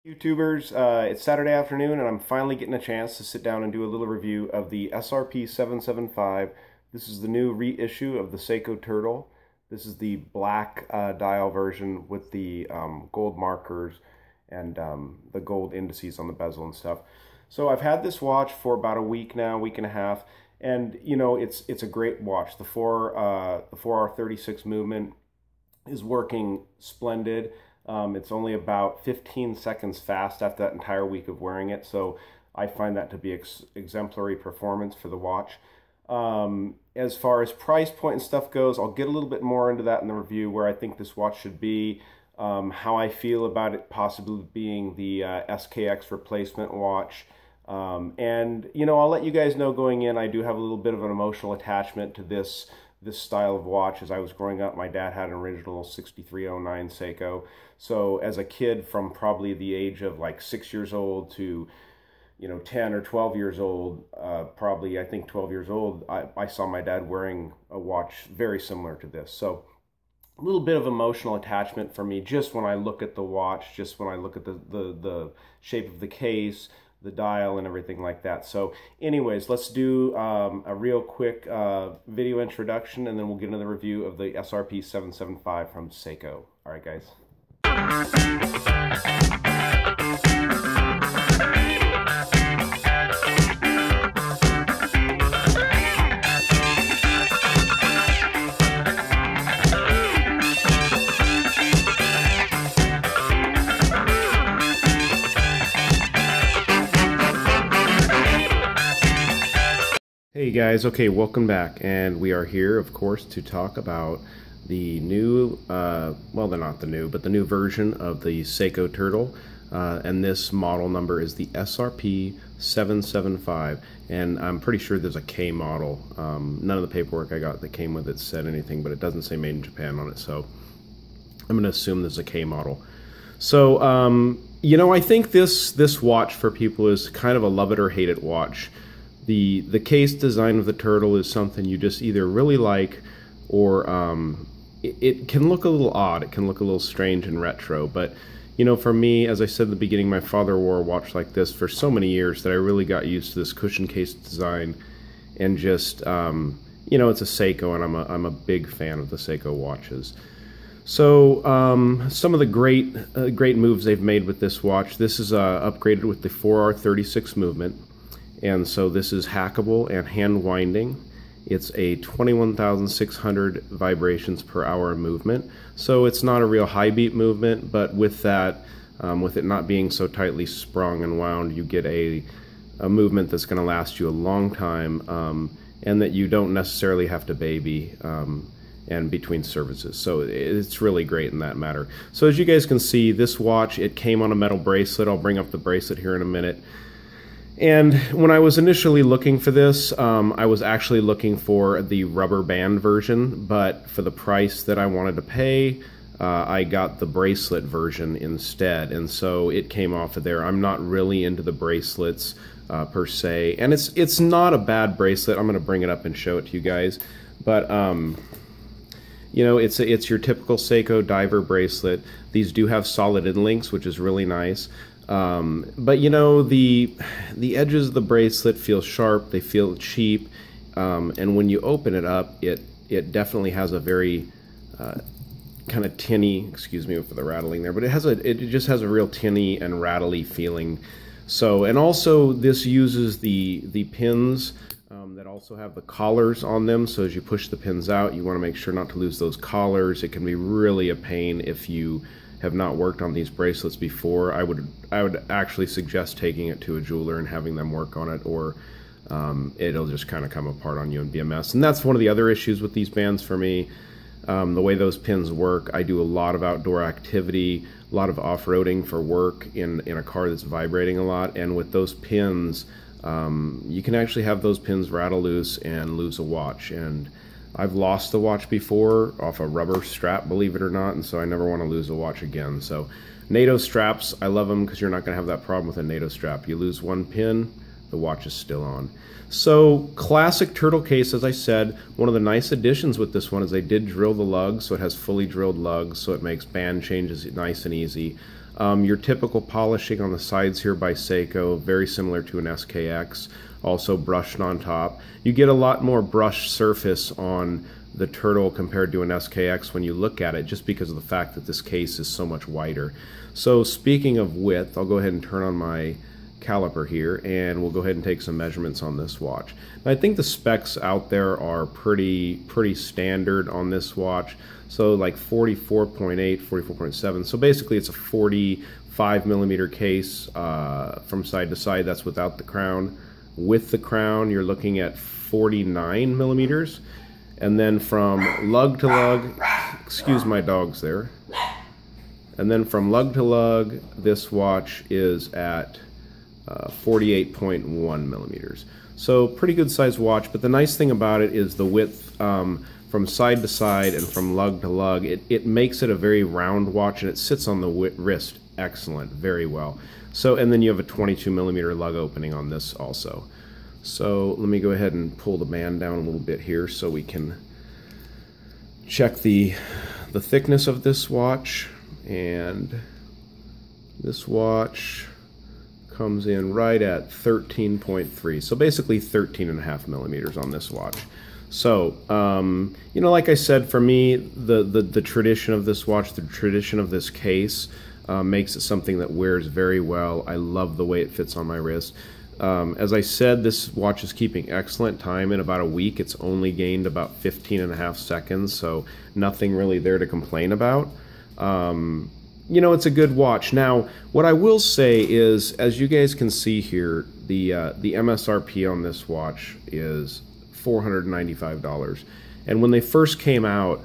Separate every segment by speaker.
Speaker 1: YouTubers, it's Saturday afternoon and I'm finally getting a chance to sit down and do a little review of the SRP 775. This is the new reissue of the Seiko Turtle. This is the black dial version with the gold markers and the gold indices on the bezel and stuff. So I've had this watch for about a week now, week and a half, and you know it's a great watch. The 4R36 movement is working splendid. It's only about 15 seconds fast after that entire week of wearing it, so I find that to be exemplary performance for the watch. As far as price point and stuff goes, I'll get a little bit more into that in the review, where I think this watch should be, how I feel about it possibly being the SKX replacement watch. And, you know, I'll let you guys know going in, I do have a little bit of an emotional attachment to this style of watch. As I was growing up, my dad had an original 6309 Seiko. So as a kid, from probably the age of like 6 years old to, you know, 10 or 12 years old, probably I think 12 years old, I saw my dad wearing a watch very similar to this. So a little bit of emotional attachment for me just when I look at the watch, just when I look at the shape of the case, the dial, and everything like that. So anyways, let's do a real quick video introduction, and then we'll get into the review of the SRP 775 from Seiko. All right, guys. Hey guys, okay, welcome back, and we are here, of course, to talk about the new, well, they're not the new, but the new version of the Seiko Turtle, and this model number is the SRP 775, and I'm pretty sure there's a K model. None of the paperwork I got that came with it said anything, but it doesn't say made in Japan on it, so I'm going to assume there's a K model. So, you know, I think this watch for people is kind of a love it or hate it watch. The case design of the Turtle is something you just either really like, or it can look a little odd. It can look a little strange and retro. But, you know, for me, as I said in the beginning, my father wore a watch like this for so many years that I really got used to this cushion case design. And just, you know, it's a Seiko, and I'm a big fan of the Seiko watches. So some of the great moves they've made with this watch. This is upgraded with the 4R36 movement. And so this is hackable and hand winding. It's a 21,600 vibrations per hour movement. So it's not a real high beat movement, but with that, with it not being so tightly sprung and wound, you get a movement that's going to last you a long time, and that you don't necessarily have to baby and between services. So it's really great in that matter. So as you guys can see, this watch, it came on a metal bracelet. I'll bring up the bracelet here in a minute. And when I was initially looking for this, I was actually looking for the rubber band version, but for the price that I wanted to pay, I got the bracelet version instead, and so it came off of there. I'm not really into the bracelets per se, and it's not a bad bracelet. I'm going to bring it up and show it to you guys, but you know, it's your typical Seiko diver bracelet. These do have solid end links, which is really nice. But you know, the edges of the bracelet feel sharp, they feel cheap, and when you open it up, it definitely has a very kind of tinny, excuse me for the rattling there, but it just has a real tinny and rattly feeling. So, and also this uses the pins that also have the collars on them, so as you push the pins out, you want to make sure not to lose those collars. It can be really a pain if you have not worked on these bracelets before. I would actually suggest taking it to a jeweler and having them work on it, or it'll just kind of come apart on you and be a mess. And that's one of the other issues with these bands for me. The way those pins work, I do a lot of outdoor activity, a lot of off-roading for work in a car that's vibrating a lot, and with those pins, you can actually have those pins rattle loose and lose a watch. And I've lost the watch before off a rubber strap, believe it or not, and so I never want to lose a watch again. So NATO straps, I love them because you're not going to have that problem with a NATO strap. You lose one pin, the watch is still on. So classic turtle case, as I said, one of the nice additions with this one is they did drill the lugs, so it has fully drilled lugs, so it makes band changes nice and easy. Your typical polishing on the sides here by Seiko, very similar to an SKX, also brushed on top. You get a lot more brush surface on the turtle compared to an SKX when you look at it, just because of the fact that this case is so much wider. So speaking of width, I'll go ahead and turn on my caliper here, and we'll go ahead and take some measurements on this watch. And I think the specs out there are pretty standard on this watch. So like 44.8, 44.7. So basically it's a 45 millimeter case from side to side. That's without the crown. With the crown, you're looking at 49 millimeters. And then from lug to lug, excuse my dogs there. And then from lug to lug, this watch is at 48.1 millimeters. So pretty good sized watch, but the nice thing about it is the width from side to side and from lug to lug. It makes it a very round watch, and it sits on the wrist excellent, very well. So, and then you have a 22 millimeter lug opening on this also. So let me go ahead and pull the band down a little bit here so we can check the thickness of this watch. And this watch comes in right at 13.3, so basically 13.5 millimeters on this watch. So you know, like I said, for me, the tradition of this watch, the tradition of this case makes it something that wears very well. I love the way it fits on my wrist. As I said, this watch is keeping excellent time. In about a week, it's only gained about 15.5 seconds, so nothing really there to complain about. You know, it's a good watch. Now, what I will say is, as you guys can see here, the MSRP on this watch is $495. And when they first came out,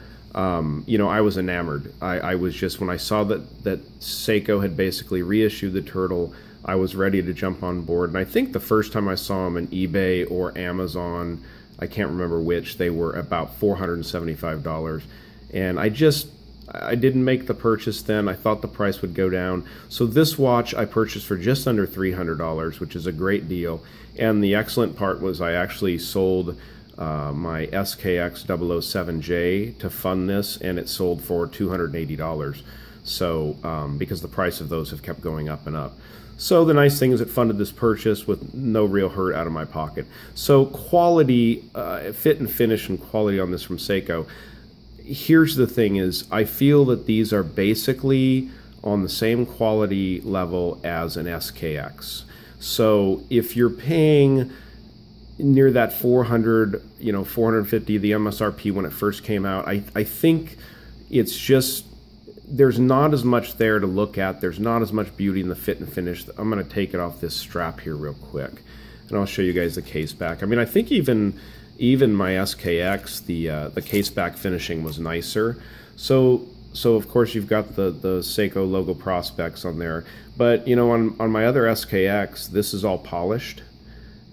Speaker 1: you know, I was enamored. I was just, when I saw that Seiko had basically reissued the turtle, I was ready to jump on board. And I think the first time I saw them on eBay or Amazon, I can't remember which, they were about $475. And I didn't make the purchase then. I thought the price would go down. So this watch I purchased for just under $300, which is a great deal. And the excellent part was I actually sold my SKX 007J to fund this, and it sold for $280. So because the price of those have kept going up and up. So the nice thing is it funded this purchase with no real hurt out of my pocket. So quality, fit and finish and quality on this from Seiko. Here's the thing is, I feel that these are basically on the same quality level as an SKX. So if you're paying near that 400, you know, 450, the MSRP when it first came out, I think it's just, there's not as much there to look at. There's not as much beauty in the fit and finish. I'm going to take it off this strap here real quick, and I'll show you guys the case back. I mean, I think even my SKX, the case back finishing was nicer. So of course you've got the Seiko logo prospects on there, but you know, on my other SKX, this is all polished,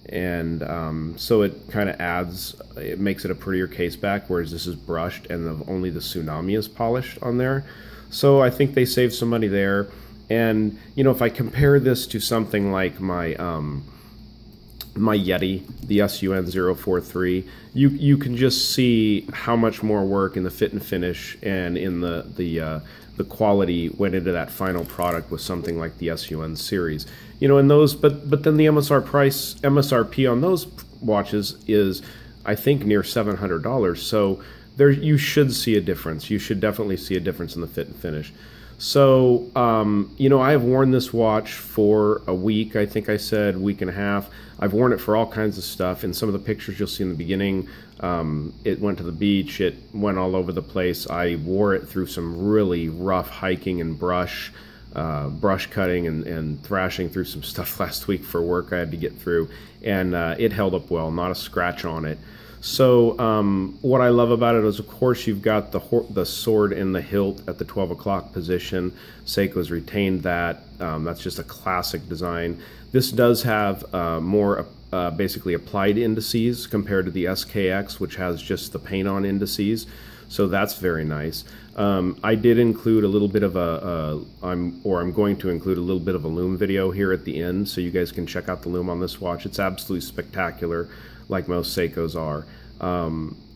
Speaker 1: and so it kind of adds, it makes it a prettier case back, whereas this is brushed and only the Tsunami is polished on there. So I think they saved some money there. And you know, if I compare this to something like my my Yeti, the SUN043, you can just see how much more work in the fit and finish and in the quality went into that final product with something like the SUN series. You know, and those, but then the MSRP on those watches is, I think, near $700. So there, you should see a difference. You should definitely see a difference in the fit and finish. So, you know, I have worn this watch for a week, I think I said, week and a half. I've worn it for all kinds of stuff. In some of the pictures you'll see in the beginning, it went to the beach, it went all over the place. I wore it through some really rough hiking and brush cutting and thrashing through some stuff last week for work I had to get through. And it held up well, not a scratch on it. So what I love about it is, of course, you've got the sword in the hilt at the 12 o'clock position. Seiko's retained that. That's just a classic design. This does have more basically applied indices compared to the SKX, which has just the paint-on indices. So that's very nice. I did include a little bit of I'm going to include a little bit of a lume video here at the end, so you guys can check out the lume on this watch. It's absolutely spectacular, like most Seikos are.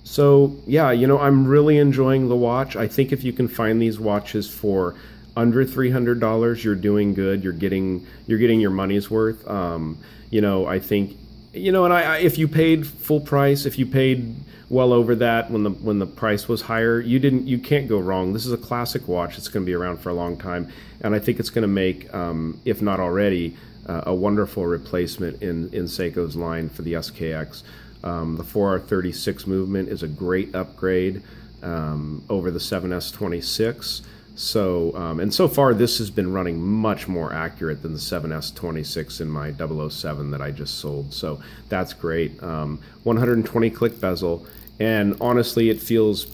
Speaker 1: So yeah, you know, I'm really enjoying the watch. I think if you can find these watches for under $300, you're doing good. You're getting your money's worth. You know, I think, you know, and if you paid full price, if you paid well over that when the price was higher, you can't go wrong. This is a classic watch. It's going to be around for a long time, and I think it's going to make, if not already, a wonderful replacement in Seiko's line for the SKX. The 4R36 movement is a great upgrade over the 7S26. So, and so far this has been running much more accurate than the 7S26 in my 007 that I just sold. So that's great. 120 click bezel, and honestly it feels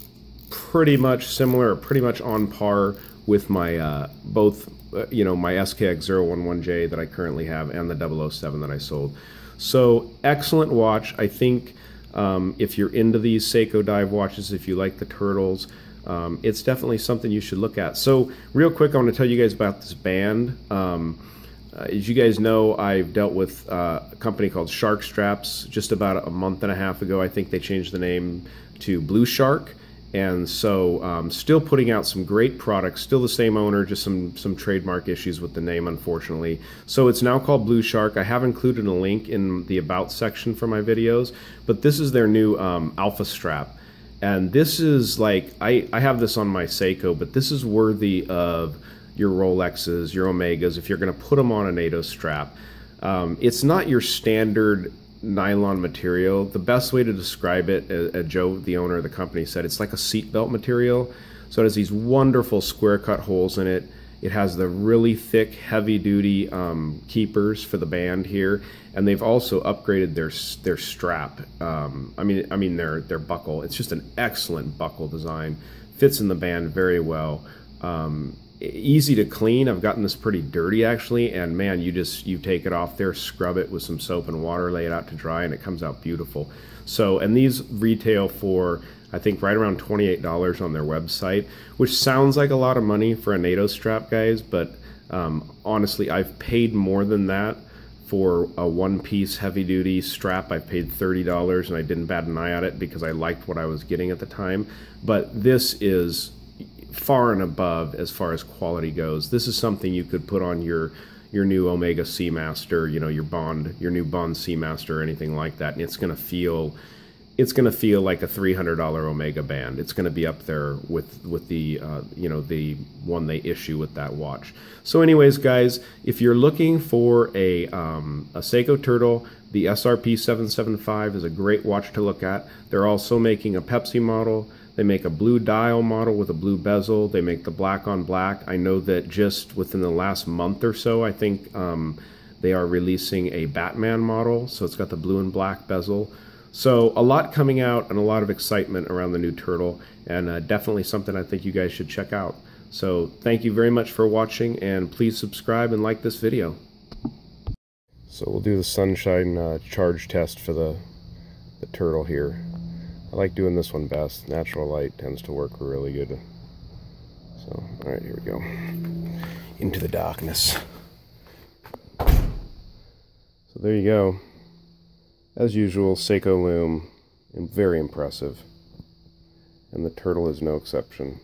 Speaker 1: pretty much similar, pretty much on par with my both you know, my SKX 011J that I currently have and the 007 that I sold. So excellent watch. I think if you're into these Seiko dive watches, if you like the turtles, it's definitely something you should look at. So real quick, I want to tell you guys about this band. As you guys know, I've dealt with a company called Shark Straps just about a month and a half ago. I think they changed the name to BluShark. And so still putting out some great products, still the same owner, just some trademark issues with the name, unfortunately. So it's now called BluShark. I have included a link in the About section for my videos, but this is their new Alpha Strap. And this is like, I have this on my Seiko, but this is worthy of your Rolexes, your Omegas, if you're going to put them on a NATO strap. It's not your standard nylon material. The best way to describe it, Joe, the owner of the company, said it's like a seatbelt material. So it has these wonderful square cut holes in it. It has the really thick, heavy-duty keepers for the band here, and they've also upgraded their strap. I mean their buckle. It's just an excellent buckle design. Fits in the band very well. Easy to clean. I've gotten this pretty dirty actually, and man, you take it off there, scrub it with some soap and water, lay it out to dry, and it comes out beautiful. So, and these retail for, I think, right around $28 on their website, which sounds like a lot of money for a NATO strap, guys, but honestly, I've paid more than that for a one-piece heavy-duty strap. I paid $30, and I didn't bat an eye at it because I liked what I was getting at the time. But this is far and above as far as quality goes. This is something you could put on your new Omega Seamaster, you know, your new Bond Seamaster or anything like that, and it's gonna feel like a $300 Omega band. It's gonna be up there with the you know, the one they issue with that watch. So anyways, guys, if you're looking for a Seiko Turtle, the SRP 775 is a great watch to look at. They're also making a Pepsi model. They make a blue dial model with a blue bezel. They make the black on black. I know that just within the last month or so, I think they are releasing a Batman model. So it's got the blue and black bezel. So a lot coming out and a lot of excitement around the new Turtle, and definitely something I think you guys should check out. So thank you very much for watching, and please subscribe and like this video. So we'll do the sunshine charge test for the Turtle here. I like doing this one best. Natural light tends to work really good. So, alright, here we go. Into the darkness. So there you go. As usual, Seiko loom, and very impressive. And the Turtle is no exception.